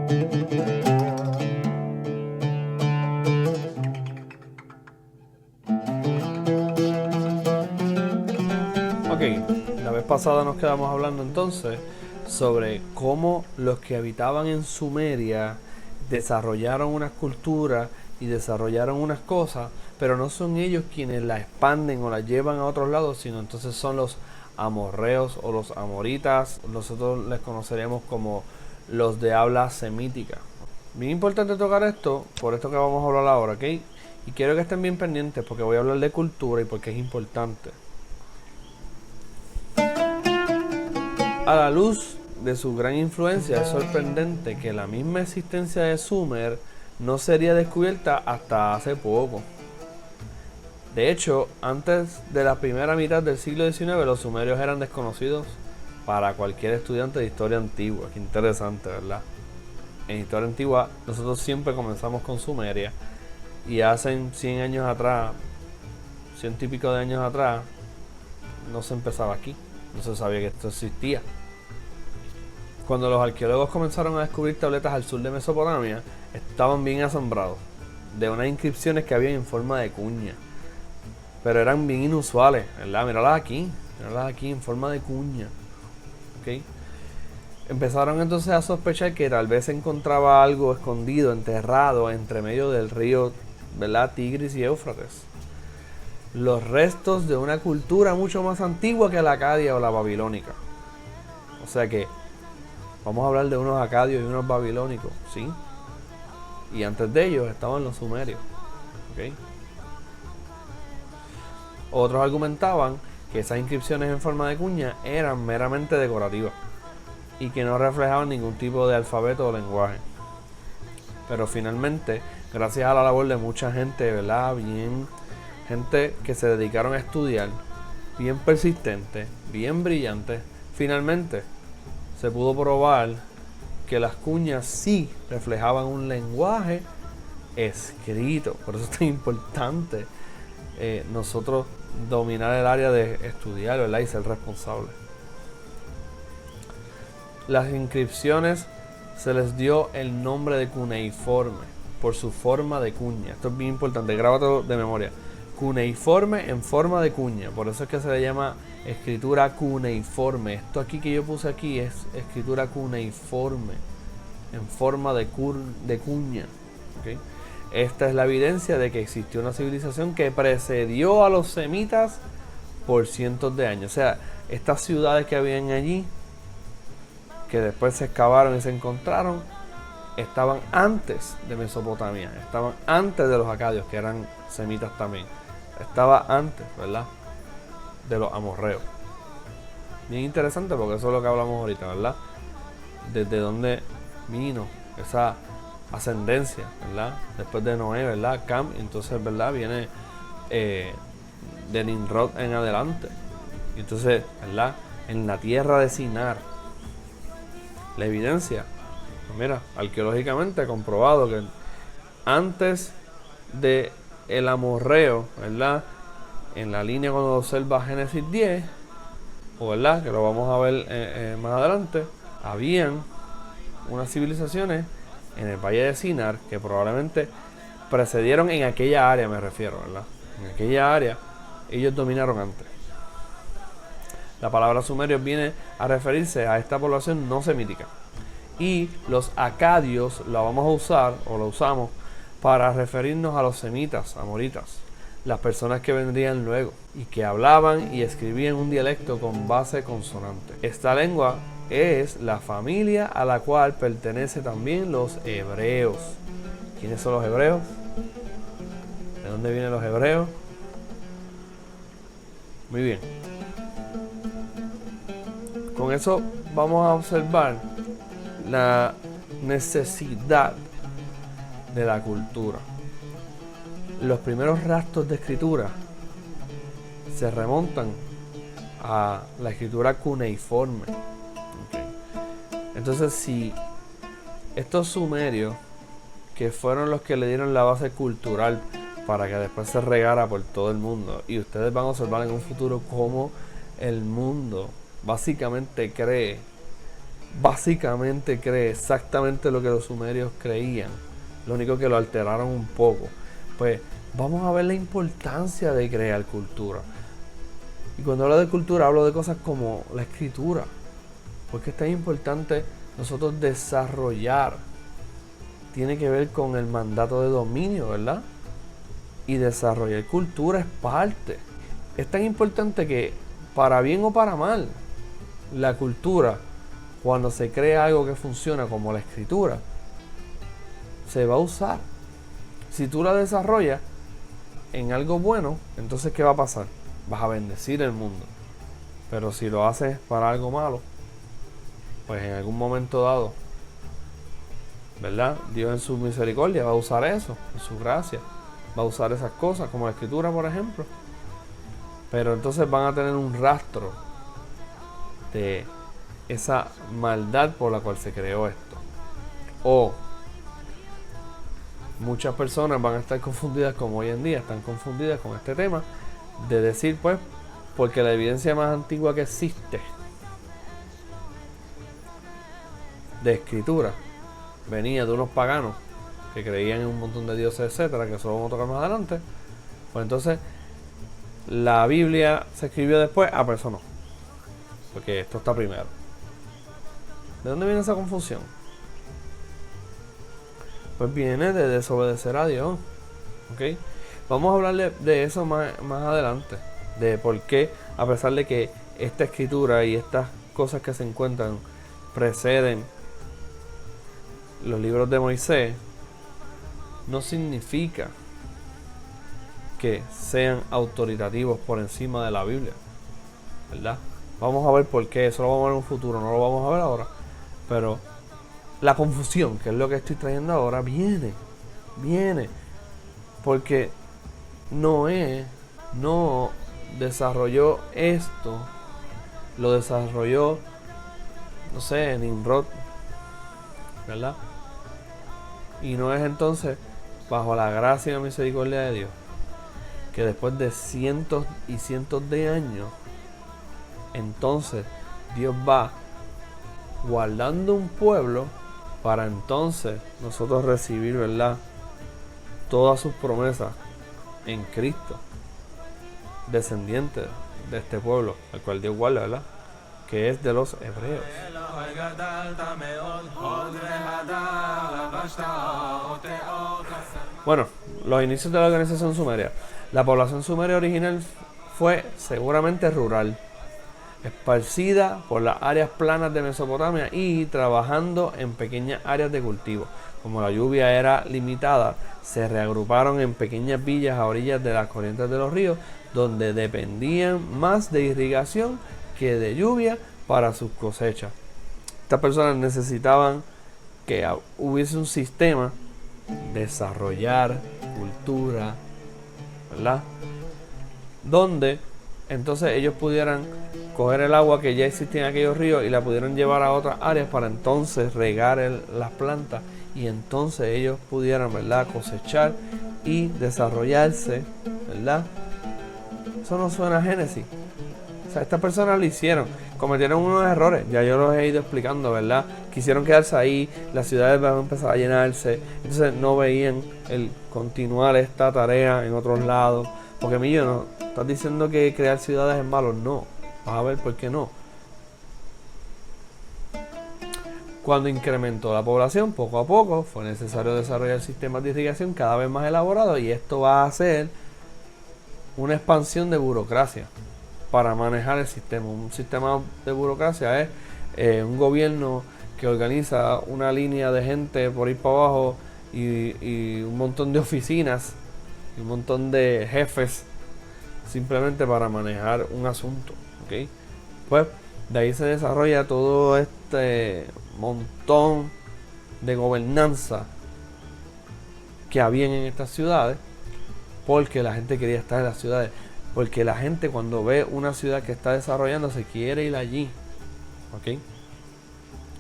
Ok, la vez pasada nos quedamos hablando entonces sobre cómo los que habitaban en Sumeria desarrollaron unas culturas y desarrollaron unas cosas, pero no son ellos quienes las expanden o las llevan a otros lados, sino entonces son los amorreos o los amoritas. Nosotros les conoceremos como los de habla semítica. Bien importante tocar esto, por esto que vamos a hablar ahora, ¿ok? Y quiero que estén bien pendientes porque voy a hablar de cultura y porque es importante. A la luz de su gran influencia, es sorprendente que la misma existencia de Sumer no sería descubierta hasta hace poco. De hecho, antes de la primera mitad del siglo XIX, los sumerios eran desconocidos para cualquier estudiante de historia antigua. Qué interesante, ¿verdad? En historia antigua, nosotros siempre comenzamos con Sumeria, y hace 100 años atrás, 100 y pico de años atrás, no se empezaba aquí, no se sabía que esto existía. Cuando los arqueólogos comenzaron a descubrir tabletas al sur de Mesopotamia, estaban bien asombrados de unas inscripciones que había en forma de cuña, pero eran bien inusuales, ¿verdad? Míralas aquí en forma de cuña, ¿ok? Empezaron entonces a sospechar que tal vez se encontraba algo escondido, enterrado entre medio del río, ¿verdad? Tigris y Éufrates. Los restos de una cultura mucho más antigua que la acadia o la babilónica. O sea que vamos a hablar de unos acadios y unos babilónicos, ¿sí? Y antes de ellos estaban los sumerios, ¿ok? Otros argumentaban que esas inscripciones en forma de cuña eran meramente decorativas y que no reflejaban ningún tipo de alfabeto o lenguaje. Pero finalmente, gracias a la labor de mucha gente, ¿verdad? Gente que se dedicaron a estudiar, bien persistente, bien brillante, finalmente se pudo probar que las cuñas sí reflejaban un lenguaje escrito. Por eso es tan importante nosotros dominar el área de estudiar, ¿verdad? Y ser responsable. Las inscripciones se les dio el nombre de cuneiforme por su forma de cuña. Esto es bien importante, grábatelo de memoria. Cuneiforme en forma de cuña, por eso es que se le llama escritura cuneiforme. Esto aquí que yo puse aquí es escritura cuneiforme en forma de cuña, ¿okay? Esta es la evidencia de que existió una civilización que precedió a los semitas por cientos de años. O sea, estas ciudades que habían allí, que después se excavaron y se encontraron, estaban antes de Mesopotamia, estaban antes de los acadios, que eran semitas también. Estaba antes, ¿verdad?, de los amorreos. Bien interesante porque eso es lo que hablamos ahorita, ¿verdad? Desde dónde vino esa ascendencia, ¿verdad? Después de Noé, ¿verdad? Cam, entonces, ¿verdad? Viene de Nimrod en adelante. Y entonces, ¿verdad? En la tierra de Sinar. La evidencia, pues mira, arqueológicamente comprobado que antes de el amorreo, ¿verdad? En la línea cuando observa Génesis 10, o verdad, que lo vamos a ver más adelante, habían unas civilizaciones en el valle de Sinar que probablemente precedieron en aquella área, me refiero, ¿verdad? En aquella área ellos dominaron antes. La palabra sumerios viene a referirse a esta población no semítica. Y los acadios la vamos a usar, o lo usamos, para referirnos a los semitas, amoritas, las personas que vendrían luego, y que hablaban y escribían un dialecto con base consonante. Esta lengua es la familia a la cual pertenecen también los hebreos. ¿Quiénes son los hebreos? ¿De dónde vienen los hebreos? Muy bien. Con eso vamos a observar la necesidad de la cultura. Los primeros rastros de escritura se remontan a la escritura cuneiforme. Okay. Entonces, si estos sumerios, que fueron los que le dieron la base cultural para que después se regara por todo el mundo, y ustedes van a observar en un futuro cómo el mundo básicamente cree básicamente cree exactamente lo que los sumerios creían, lo único que lo alteraron un poco. Pues vamos a ver la importancia de crear cultura. Y cuando hablo de cultura hablo de cosas como la escritura, porque es tan importante nosotros desarrollar. Tiene que ver con el mandato de dominio, ¿verdad? Y desarrollar cultura es parte. Es tan importante que, para bien o para mal, la cultura, cuando se crea algo que funciona como la escritura, se va a usar. Si tú la desarrollas en algo bueno, entonces ¿qué va a pasar? Vas a bendecir el mundo. Pero si lo haces para algo malo, pues en algún momento dado, ¿verdad? Dios en su misericordia va a usar eso, en su gracia. Va a usar esas cosas, como la escritura, por ejemplo. Pero entonces van a tener un rastro de esa maldad por la cual se creó esto. O muchas personas van a estar confundidas, como hoy en día están confundidas con este tema, de decir, pues, porque la evidencia más antigua que existe de escritura venía de unos paganos que creían en un montón de dioses, etcétera, que eso lo vamos a tocar más adelante. Pues entonces la Biblia se escribió después, pero eso no, porque esto está primero. ¿De dónde viene esa confusión? Pues viene de desobedecer a Dios. ¿Ok? Vamos a hablarle de eso más adelante, de por qué, a pesar de que esta escritura y estas cosas que se encuentran preceden los libros de Moisés, no significa que sean autoritativos por encima de la Biblia, ¿verdad? Vamos a ver por qué, eso lo vamos a ver en un futuro, no lo vamos a ver ahora. Pero la confusión, que es lo que estoy trayendo ahora, viene porque Noé no desarrolló esto, lo desarrolló, no sé, Nimrod, ¿verdad? Y no es entonces, bajo la gracia y la misericordia de Dios, que después de cientos y cientos de años, entonces Dios va guardando un pueblo para entonces nosotros recibir, ¿verdad?, todas sus promesas en Cristo, descendiente de este pueblo, al cual Dios guarda, ¿verdad?, que es de los hebreos. Bueno, los inicios de la organización sumeria. La población sumeria original fue seguramente rural, esparcida por las áreas planas de Mesopotamia y trabajando en pequeñas áreas de cultivo. Como la lluvia era limitada, se reagruparon en pequeñas villas a orillas de las corrientes de los ríos, donde dependían más de irrigación que de lluvia para sus cosechas. Estas personas necesitaban que hubiese un sistema, desarrollar cultura, ¿verdad?, donde entonces ellos pudieran coger el agua que ya existía en aquellos ríos y la pudieran llevar a otras áreas para entonces regar las plantas, y entonces ellos pudieran, ¿verdad?, cosechar y desarrollarse, ¿verdad? Eso no suena a Génesis. O sea, estas personas lo hicieron, cometieron unos errores, ya yo los he ido explicando, ¿verdad? Quisieron quedarse ahí, las ciudades van a empezar a llenarse, entonces no veían el continuar esta tarea en otros lados. Porque Millo, no estás diciendo que crear ciudades es malo, no, vas a ver por qué no. Cuando incrementó la población, poco a poco fue necesario desarrollar sistemas de irrigación cada vez más elaborados, y esto va a hacer una expansión de burocracia para manejar el sistema. Un sistema de burocracia es un gobierno que organiza una línea de gente por ir para abajo y un montón de oficinas y un montón de jefes simplemente para manejar un asunto, ¿ok? Pues de ahí se desarrolla todo este montón de gobernanza que había en estas ciudades, porque la gente quería estar en las ciudades, porque la gente, cuando ve una ciudad que está desarrollando, se quiere ir allí, ¿ok?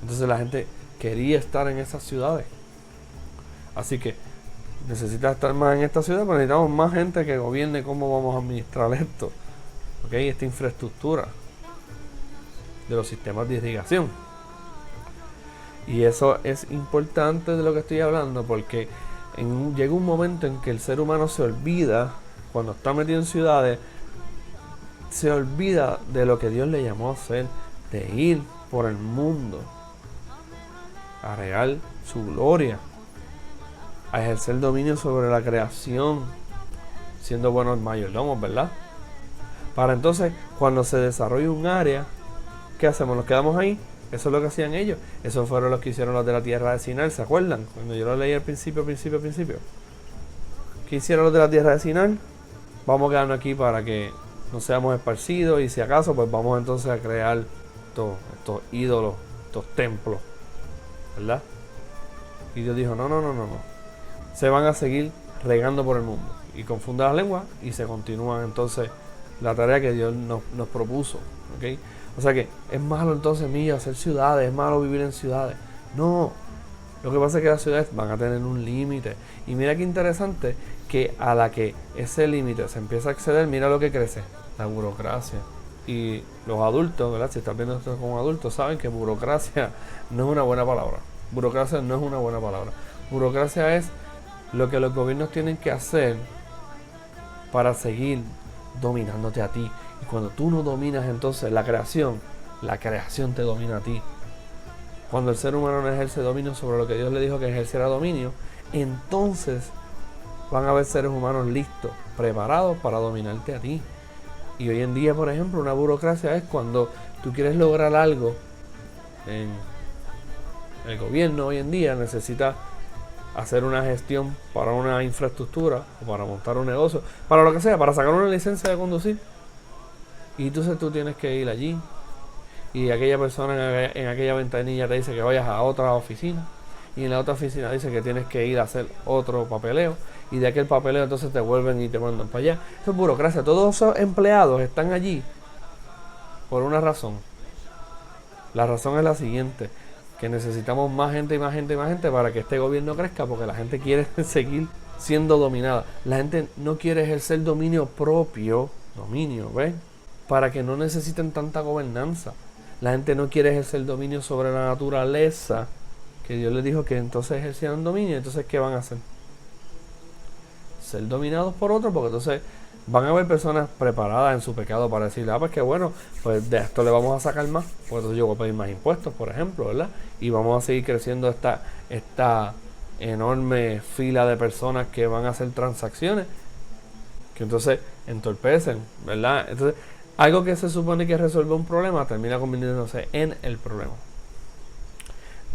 Entonces la gente quería estar en esas ciudades, así que necesita estar más en esta ciudad, pero necesitamos más gente que gobierne cómo vamos a administrar esto, ¿ok? Esta infraestructura de los sistemas de irrigación. Y eso es importante de lo que estoy hablando, porque llega un momento en que el ser humano se olvida, cuando está metido en ciudades, se olvida de lo que Dios le llamó a hacer, de ir por el mundo, a regar su gloria, a ejercer dominio sobre la creación, siendo buenos mayordomos, ¿verdad? Para entonces, cuando se desarrolla un área, ¿qué hacemos? ¿Nos quedamos ahí? Eso es lo que hacían ellos. Eso fueron los que hicieron los de la tierra de Sinar, ¿se acuerdan? Cuando yo lo leí al principio. ¿Qué hicieron los de la tierra de Sinar? Vamos a quedarnos aquí para que no seamos esparcidos, y si acaso, pues vamos entonces a crear estos ídolos, estos templos, ¿verdad? Y Dios dijo, no. Se van a seguir regando por el mundo. Y confunden las lenguas y se continúan entonces la tarea que Dios nos propuso, ¿ok? O sea que es malo entonces, mío, hacer ciudades, es malo vivir en ciudades. No, lo que pasa es que las ciudades van a tener un límite. Y mira qué interesante, que a la que ese límite se empieza a exceder, mira lo que crece, la burocracia. Y los adultos, ¿verdad? Si estás viendo esto como adultos, saben que burocracia no es una buena palabra. Burocracia no es una buena palabra. Burocracia es lo que los gobiernos tienen que hacer para seguir dominándote a ti. Y cuando tú no dominas entonces la creación te domina a ti. Cuando el ser humano no ejerce dominio sobre lo que Dios le dijo que ejerciera dominio, entonces van a haber seres humanos listos, preparados para dominarte a ti. Y hoy en día, por ejemplo, una burocracia es cuando tú quieres lograr algo en el gobierno. Hoy en día necesitas hacer una gestión para una infraestructura o para montar un negocio, para lo que sea, para sacar una licencia de conducir. Y entonces tú tienes que ir allí, y aquella persona en aquella ventanilla te dice que vayas a otra oficina, y en la otra oficina dice que tienes que ir a hacer otro papeleo, y de aquel papeleo entonces te vuelven y te mandan para allá. Eso es burocracia. Todos esos empleados están allí por una razón. La razón es la siguiente: que necesitamos más gente para que este gobierno crezca, porque la gente quiere seguir siendo dominada. La gente no quiere ejercer dominio propio, ¿ves? Para que no necesiten tanta gobernanza. La gente no quiere ejercer dominio sobre la naturaleza, que Dios les dijo que entonces ejercieran dominio. Entonces, ¿qué van a hacer? Ser dominados por otros, porque entonces van a haber personas preparadas en su pecado para decirle, pues que bueno, pues de esto le vamos a sacar más, pues entonces yo voy a pedir más impuestos, por ejemplo, ¿verdad? Y vamos a seguir creciendo esta enorme fila de personas que van a hacer transacciones, que entonces entorpecen, ¿verdad? Entonces, algo que se supone que resuelve un problema termina convirtiéndose en el problema.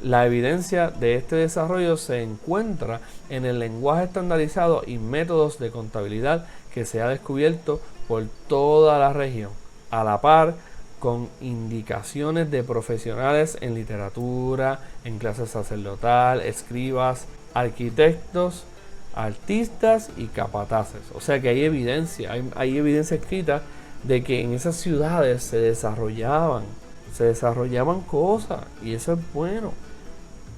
La evidencia de este desarrollo se encuentra en el lenguaje estandarizado y métodos de contabilidad que se ha descubierto por toda la región, a la par con indicaciones de profesionales en literatura, en clase sacerdotal, escribas, arquitectos, artistas y capataces. O sea que hay evidencia, hay evidencia escrita de que en esas ciudades se desarrollaban cosas, y eso es bueno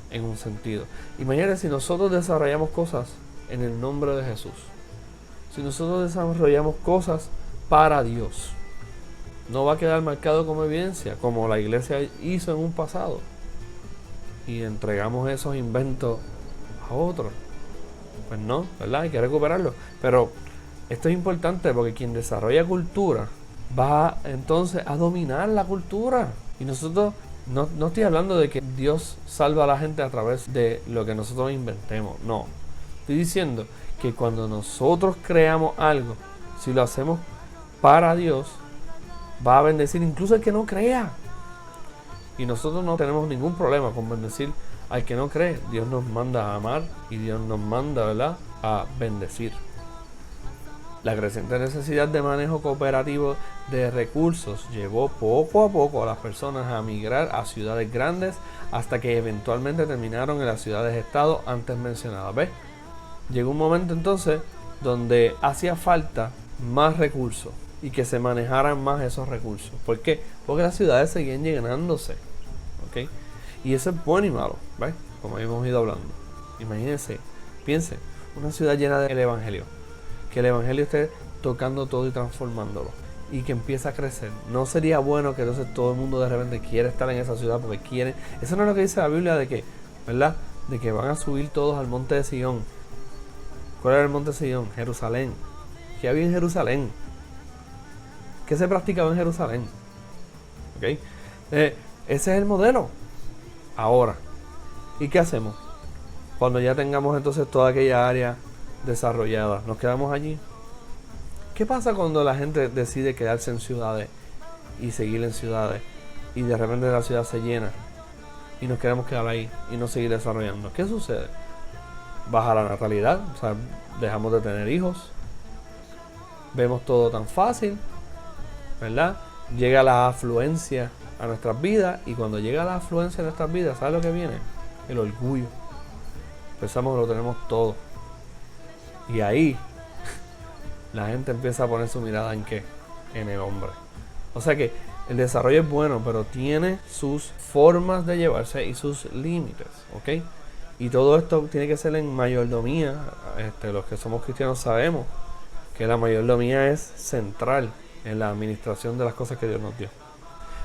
en un sentido. Imagínate si nosotros desarrollamos cosas en el nombre de Jesús, si nosotros desarrollamos cosas para Dios, no va a quedar marcado como evidencia, como la iglesia hizo en un pasado, y entregamos esos inventos a otros. Pues no, ¿verdad? Hay que recuperarlos. Pero esto es importante, porque quien desarrolla cultura va entonces a dominar la cultura. Y nosotros no estoy hablando de que Dios salva a la gente a través de lo que nosotros inventemos. No. Estoy diciendo que cuando nosotros creamos algo, si lo hacemos para Dios, va a bendecir incluso al que no crea. Y nosotros no tenemos ningún problema con bendecir al que no cree. Dios nos manda a amar y Dios nos manda, ¿verdad?, a bendecir. La creciente necesidad de manejo cooperativo de recursos llevó poco a poco a las personas a migrar a ciudades grandes, hasta que eventualmente terminaron en las ciudades-estado antes mencionadas. ¿Ves? Llegó un momento entonces donde hacía falta más recursos y que se manejaran más esos recursos. ¿Por qué? Porque las ciudades seguían llenándose. ¿Ok? Y eso es bueno y malo, ¿ves? Como hemos ido hablando. Imagínense, piensen, una ciudad llena del Evangelio. Que el Evangelio esté tocando todo y transformándolo. y que empieza a crecer. No sería bueno que entonces todo el mundo de repente quiera estar en esa ciudad porque quieren. Eso no es lo que dice la Biblia de que, ¿verdad? De que van a subir todos al monte de Sion. ¿Cuál era el monte de Sion? Jerusalén. ¿Qué había en Jerusalén? ¿Qué se practicaba en Jerusalén? ¿Ok? Ese es el modelo. Ahora, ¿y qué hacemos? Cuando ya tengamos entonces toda aquella área desarrollada, ¿nos quedamos allí? ¿Qué pasa cuando la gente decide quedarse en ciudades y seguir en ciudades y de repente la ciudad se llena y nos queremos quedar ahí y no seguir desarrollando? ¿Qué sucede? Baja la natalidad, o sea, dejamos de tener hijos, vemos todo tan fácil, ¿verdad? Llega la afluencia a nuestras vidas y cuando llega la afluencia a nuestras vidas, ¿sabes lo que viene? El orgullo. Pensamos que lo tenemos todo. Y ahí la gente empieza a poner su mirada en ¿qué? En el hombre. O sea que el desarrollo es bueno, pero tiene sus formas de llevarse y sus límites, ¿ok? Y todo esto tiene que ser en mayordomía. Los que somos cristianos sabemos que la mayordomía es central en la administración de las cosas que Dios nos dio.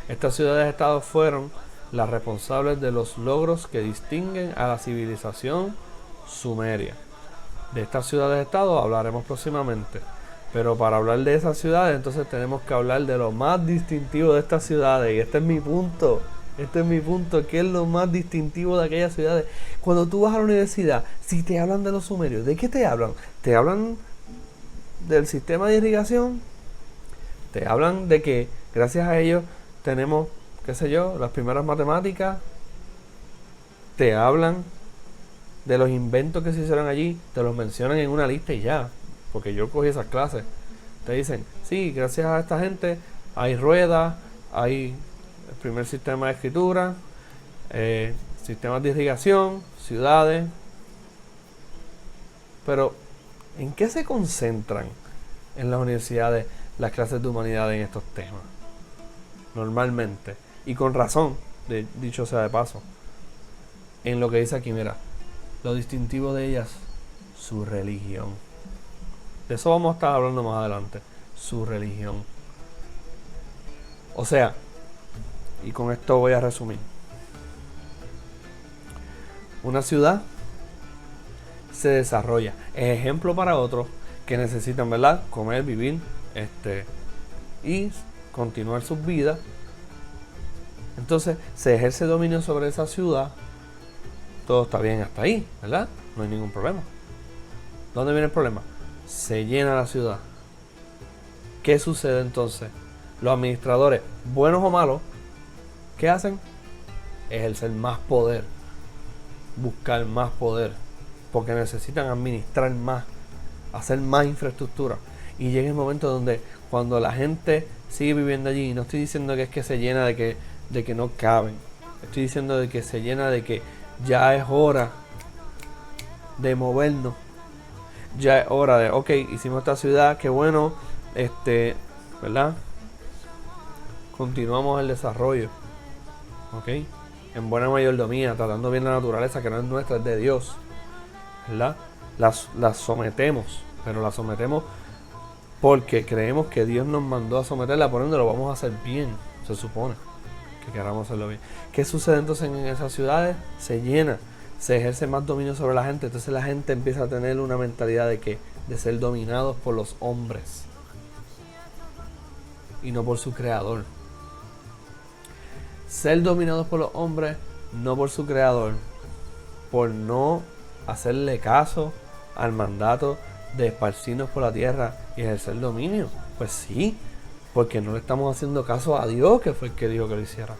Estas ciudades-estados fueron las responsables de los logros que distinguen a la civilización sumeria. De estas ciudades-estados hablaremos próximamente. Pero para hablar de esas ciudades, entonces tenemos que hablar de lo más distintivo de estas ciudades. Y este es mi punto. ¿Qué es lo más distintivo de aquellas ciudades? Cuando tú vas a la universidad, si te hablan de los sumerios, ¿de qué te hablan? ¿Te hablan del sistema de irrigación? ¿Te hablan de que gracias a ellos tenemos, qué sé yo, las primeras matemáticas? ¿Te hablan de los inventos que se hicieron allí? Te los mencionan en una lista y ya. Porque yo cogí esas clases. Te dicen, sí, gracias a esta gente hay ruedas, hay el primer sistema de escritura, sistemas de irrigación, ciudades. Pero, ¿en qué se concentran en las universidades las clases de humanidad en estos temas? Normalmente. Y con razón, dicho sea de paso. En lo que dice aquí, mira, lo distintivo de ellas, su religión. De eso vamos a estar hablando más adelante. Su religión. O sea, y con esto voy a resumir. Una ciudad se desarrolla. Es ejemplo para otros que necesitan, ¿verdad? Comer, vivir, y continuar sus vidas. Entonces, se ejerce dominio sobre esa ciudad. Todo está bien hasta ahí, ¿verdad? No hay ningún problema. ¿Dónde viene el problema? Se llena la ciudad. ¿Qué sucede entonces? Los administradores, buenos o malos, ¿qué hacen? Ejercer más poder, buscar más poder, porque necesitan administrar más, hacer más infraestructura. Y llega el momento donde cuando la gente sigue viviendo allí, no estoy diciendo que es que se llena de que no caben, estoy diciendo de que se llena de que ya es hora de movernos. Ya es hora de, ok, hicimos esta ciudad, qué bueno, ¿verdad? Continuamos el desarrollo, ok, en buena mayordomía, tratando bien la naturaleza que no es nuestra, es de Dios, ¿verdad? Las sometemos, pero las sometemos porque creemos que Dios nos mandó a someterla, por ende lo vamos a hacer bien, se supone que queramos hacerlo bien. ¿Qué sucede entonces en esas ciudades? Se llena. Se ejerce más dominio sobre la gente, entonces la gente empieza a tener una mentalidad de que de ser dominados por los hombres y no por su creador. Ser dominados por los hombres, no por su creador, por no hacerle caso al mandato de esparcirnos por la tierra y ejercer dominio. Pues sí, porque no le estamos haciendo caso a Dios, que fue el que dijo que lo hiciera.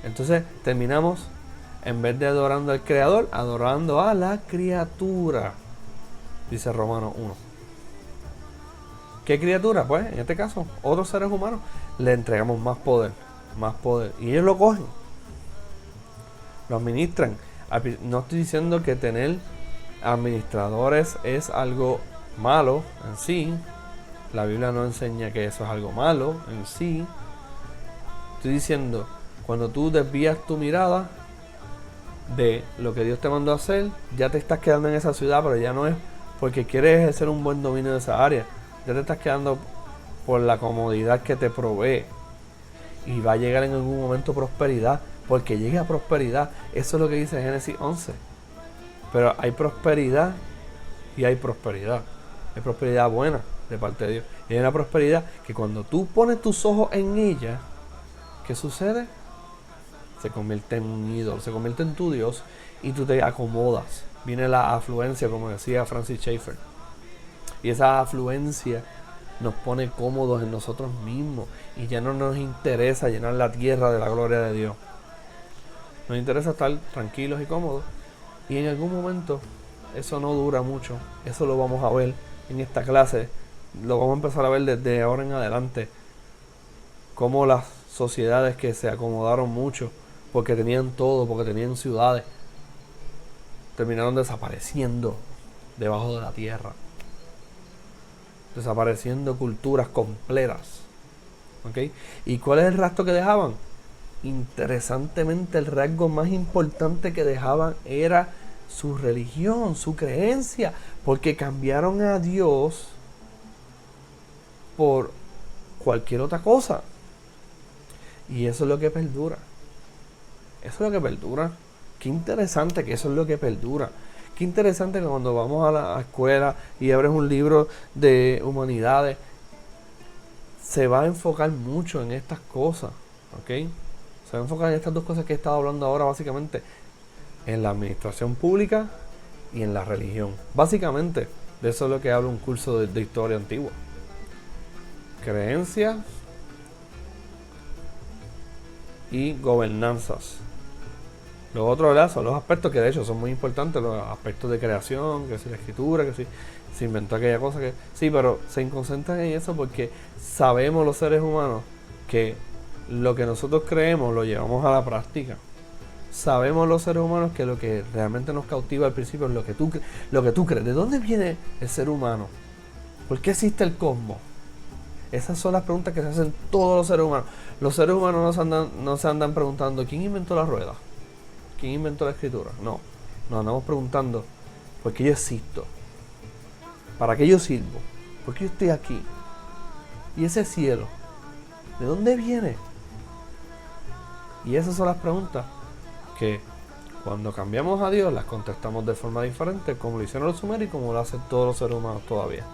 Entonces terminamos, en vez de adorando al creador, adorando a la criatura, dice Romanos 1. ¿Qué criatura? Pues en este caso, otros seres humanos. Le entregamos más poder. Y ellos lo cogen, lo administran. No estoy diciendo que tener administradores es algo malo en sí. La Biblia no enseña que eso es algo malo en sí. Estoy diciendo, cuando tú desvías tu mirada de lo que Dios te mandó a hacer, ya te estás quedando en esa ciudad, pero ya no es porque quieres ejercer un buen dominio de esa área, Ya te estás quedando por la comodidad que te provee. Y va a llegar en algún momento prosperidad, porque llega prosperidad. Eso es lo que dice Génesis 11. Pero hay prosperidad y hay prosperidad. Hay prosperidad buena de parte de Dios. Y hay una prosperidad que cuando tú pones tus ojos en ella, ¿qué sucede? Se convierte en un ídolo, se convierte en tu Dios y tú te acomodas. Viene la afluencia, como decía Francis Schaeffer. Y esa afluencia nos pone cómodos en nosotros mismos y ya no nos interesa llenar la tierra de la gloria de Dios. Nos interesa estar tranquilos y cómodos, y en algún momento eso no dura mucho. Eso lo vamos a ver en esta clase, lo vamos a empezar a ver desde ahora en adelante, cómo las sociedades que se acomodaron mucho porque tenían todo, porque tenían ciudades, terminaron desapareciendo debajo de la tierra, desapareciendo culturas completas. ¿Ok? ¿Y cuál es el rastro que dejaban? Interesantemente, el rasgo más importante que dejaban era su religión, su creencia, porque cambiaron a Dios por cualquier otra cosa. Y eso es lo que perdura. Eso es lo que perdura. Qué interesante que eso es lo que perdura. Qué interesante que cuando vamos a la escuela y abres un libro de humanidades, se va a enfocar mucho en estas cosas, ¿ok? Se va a enfocar en estas dos cosas que he estado hablando ahora, básicamente, en la administración pública y en la religión. Básicamente, de eso es lo que habla un curso de historia antigua. Creencias y gobernanzas. Los otros, ¿verdad?, son los aspectos que de hecho son muy importantes, los aspectos de creación, que si la escritura, que si se inventó aquella cosa, que sí, pero se concentran en eso porque sabemos los seres humanos que lo que nosotros creemos lo llevamos a la práctica. Sabemos los seres humanos que lo que realmente nos cautiva al principio es lo que tú crees. ¿De dónde viene el ser humano? ¿Por qué existe el cosmos? Esas son las preguntas que se hacen todos los seres humanos. Los seres humanos no se andan preguntando ¿quién inventó la rueda? ¿Quién inventó la escritura? No, nos andamos preguntando ¿por qué yo existo? ¿Para qué yo sirvo? ¿Por qué yo estoy aquí? ¿Y ese cielo? ¿De dónde viene? Y esas son las preguntas que cuando cambiamos a Dios las contestamos de forma diferente, como lo hicieron los sumerios y como lo hacen todos los seres humanos todavía.